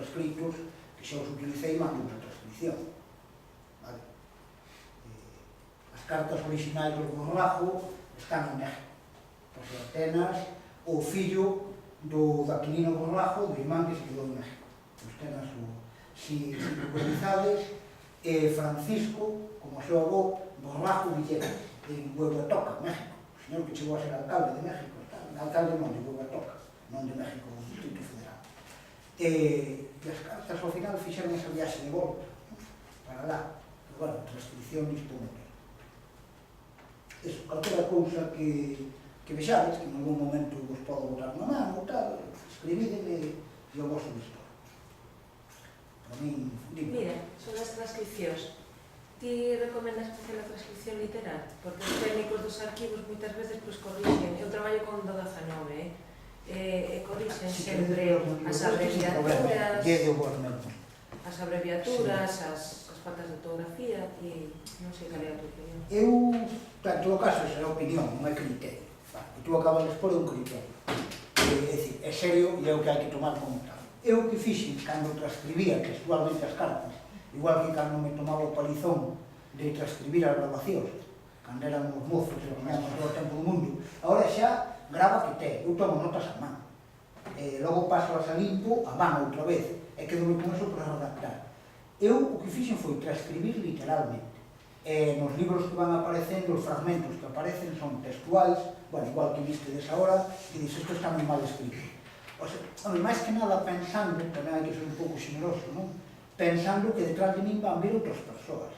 escritos que xa os utilicei mando a transcripción. Vale? As cartas orixinais do Borrajo están en México. Pois Atenas, o fillo do Aquilino Borrajo, do imán que se quedou en México. Pois tenas si localizades, Francisco, como seu avó, Borrajo Villegas, en Huehuetoca, México. O señor que chegou a ser alcalde de México, alcalde non, de Huehuetoca, non de México, do Distrito Federal. E as cartas ao final fixeron esa viaxe de volta para lá. Pero, bueno, transcripción isto non ten. Eso, calquera cousa que vexades, que en algún momento vos podo botar unha mano, tal, escribídeme e o vosso distor. Para min, dime. Mira, son as transcripcións. Ti recomendas facer a transcripción literal? Porque os técnicos dos arquivos moitas veces corrixen. Eu traballo con do 19, corrixen sempre as abreviaturas, as faltas de ortografía e non sei cal é a tua opinión. Eu, en todo caso, esa é a opinión, non é criterio. E tú acabas de expor un criterio. É dicir, é serio e é o que hai que tomar como tal. Eu que fixen, cando transcribía textualmente as cartas, igual que cando me tomaba o palizón de transcribir as grabacións, cando eran os mozos e poníamos todo o tempo do mundo, agora xa grava que ten, eu tomo notas a man. Logo paso a limpo a man outra vez, e quedo con eso para redactar. Eu o que fixen foi transcribir literalmente. Nos libros que van aparecendo, os fragmentos que aparecen son textuais, bueno, igual que vistedes agora, e dices, isto está moi mal escrito. O sea, máis que nada pensando, tamén hai que ser un pouco xeneroso, non? Pensando que detrás de min van vir outras persoas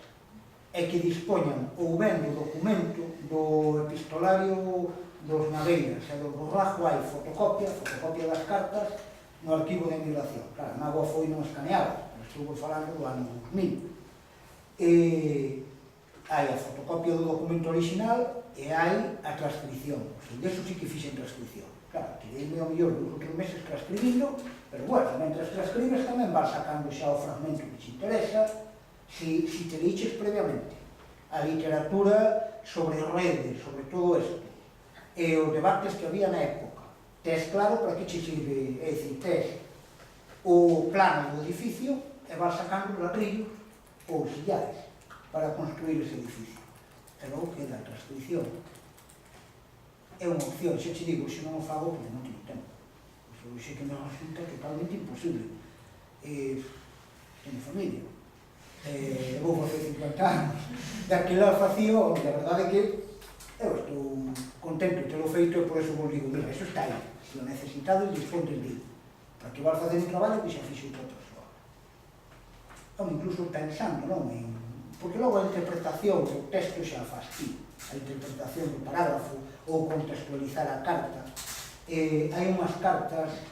e que dispoñan ou ben do documento do epistolario dos Naveiras e do Borrajo hai fotocopia das cartas no arquivo de emigración. Claro, na agua foi non escaneada, estuvo falando do ano 2000. Hai a fotocopia do documento original e hai a transcripción. O sea, deso sí que fixen transcripción. Claro, tirei-me ao mellor 2 ou 3 meses transcribindo, pero bueno, mentre transcribes tamén vas sacando xa o fragmento que te interesa, si te liches previamente. A literatura sobre redes, sobre todo isto, e os debates que había na época. Tes claro para que che sirve, é dicir, tes o plano do edificio e vas sacando ladrillos ou sillares para construir ese edificio. E logo queda a transcripción. É unha opción, xa te digo, se non o fago, porque non teño tempo. Xe que me resulta totalmente imposible. Teño familia. Vou facer 50 anos. Daquela facía, a verdade é que eu estou contento de telo feito e por eso vos digo, mira, eso está aí. Se o necesitado, dispontes de ir. Para que vas facer un traballo que xa fixe outra persoa. Incluso pensando, non? Porque logo a interpretación do texto xa faz ti. A interpretación do parágrafo ou contextualizar a carta. Hai unhas cartas,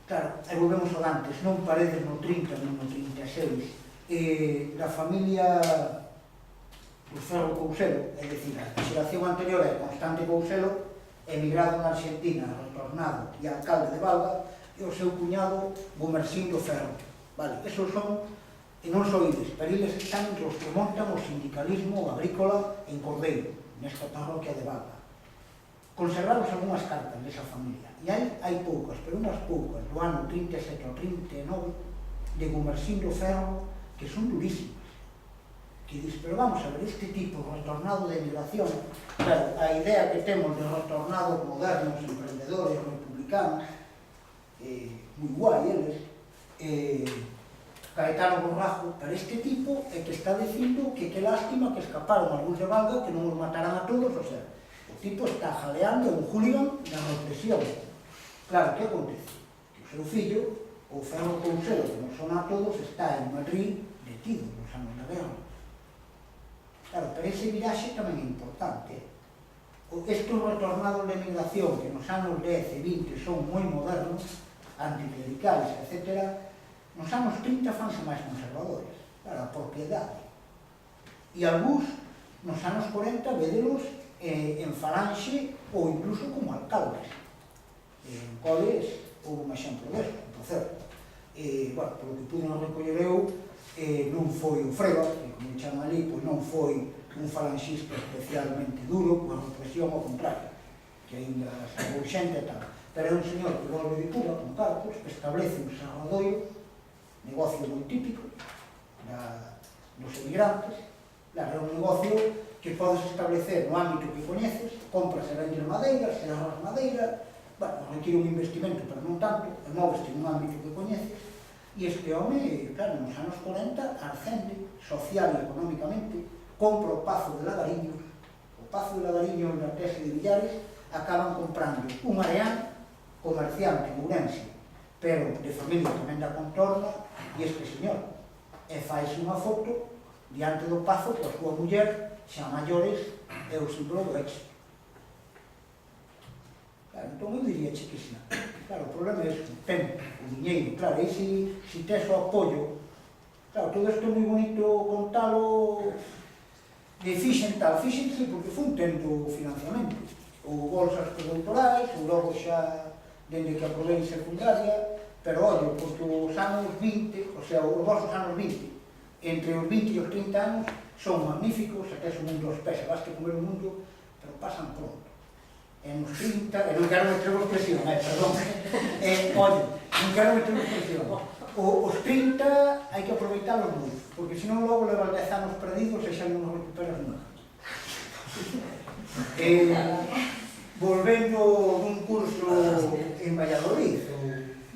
claro, e volvemos ao antes, non Paredes no 30, non no 36, da familia do Ferro Couselo, é dicir, a xeración anterior é Constante Couselo, emigrado na Argentina, retornado e alcalde de Valga, e o seu cuñado Gomercindo Ferro. Vale, esos son, e non só iles, pero iles están entre os que montan o sindicalismo agrícola en Cordeiro, nesta parroquia de Valga. Conservaron algunhas cartas desa familia, e hai poucas, pero unhas poucas, do ano 37 ao 39, de Gomercindo Ferro, que son durísimas. Que dices, pero vamos a ver, este tipo retornado de emigración, claro, a idea que temos de retornados modernos, emprendedores, republicanos, moi guai eles, Caetano Borrajo, pero este tipo é que está dicindo que lástima que escaparon algúns de Valga, que non os mataran a todos, o sea, o tipo está jaleando un hooligan da represión. Claro, que acontece? Que o seu fillo, o Ferro Couselo, que non son a todos, está en Madrid detido nos anos da guerra. Claro, pero ese viraxe tamén é importante. Estes retornados de emigración que nos anos 10 e 20 son moi modernos, anticlericales, etc., nos anos 30 fanse máis conservadores, claro, a propiedade. E algúns, nos anos 40, védelos en falanxe ou incluso como alcaldes. En Coles houve un exemplo desto, por certo. Bueno, polo que pude recoller eu, non foi o Freba, que como me chaman ali, pois non foi un falanxista especialmente duro, coa represión ao contrario, que ainda salvou xente e tal. Pero é un señor que volve de Cuba, con Carcos, que establece un Serradoio negocio moi típico dos emigrantes. Claro, é un negocio que podes establecer no ámbito que coñeces, compras e vendes madeira, serras madeira, bueno, require un investimento, pero non tanto, e móveste nun ámbito que coñeces, e este home, claro, nos anos 40, ascende social e económicamente, compra o Pazo de Lagariños, o Pazo de Lagariños na Tese de Villares, acaban comprando un areán comerciante en Ourense, pero de familia tamén da contorna, e este señor, e faise unha foto diante do Pazo coa súa muller, xa maiores, é o símbolo do éxito. Claro, entón eu diría que sí. Claro, o problema é o tempo, o diñeiro, claro, e se tes o apoio, claro, todo isto é moi bonito contalo de fixen sí, porque fun tendo financiamento, ou bolsas doutorais, ou logo xa dende que aprobei secundaria, pero ollo, porque os anos 20, o sea, os vosos anos 20, entre os 20 e os 30 anos, son magníficos, até o mundo aos pés, vas que comer o mundo, pero pasan pronto. En os 30, e non quero meter vos presión, perdón, ollo, non quero meter vos presión. Os 30 hai que aproveitalos moito, porque senón logo levas 10 anos perdidos e xa non nos recuperas nunca. Volvendo dun curso en Valladolid,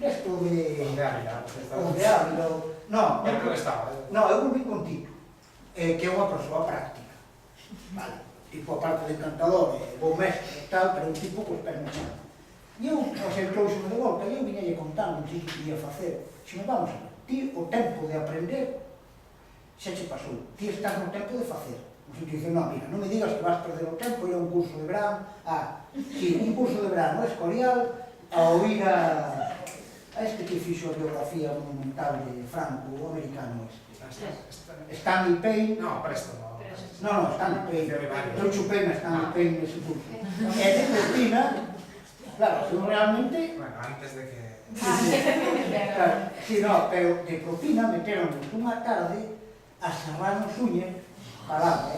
desto de Ávila, non, eu volví con Tito, que é unha persoa práctica, vale, tipo a parte de encantador, bo mestre e tal, pero un tipo cos pés no chão. E eu, trouxeme de volta, e eu viñalle contando o que quería facer. Se non vamos a ver, ti o tempo de aprender xa che pasou, ti estás no tempo de facer. O sea, te dicen, non, mira, non me digas que vas perder o tempo, ir a un curso de verán, sí, un curso de verán no Escorial, a oír a este que fixo a biografía monumental de Franco, o americano este. Stanley Payne. No, Presto. No, Stanley Payne. Eu chupei a Stanley Payne nese curso. E de Cristina, claro, realmente... Bueno, antes de que... Claro, sí, no, pero de propina meteronnos unha tarde a Serrano Súñez, palabra,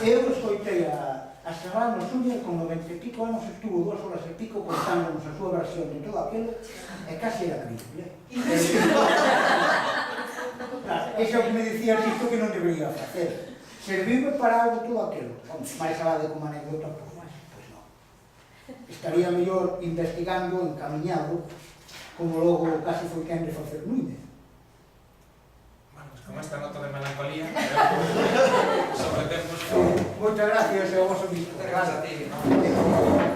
eu escoitei a Serrano Súñez con 90 e pico anos, estuvo 2 horas e pico contándonos a súa versión de todo aquilo, e casi era creíble. Claro, ese é o que me dicía isto que non debería facer. Servime para algo todo aquilo. Mais alá de como anécdota, pois non. Estaría mellor investigando, encamiñado, como logo casi foi quen de facer Núñez. Bueno, pues con esta nota de melancolía, sobre tempos... Moitas gracias ao vosso disco. Gracias a ti, ¿no?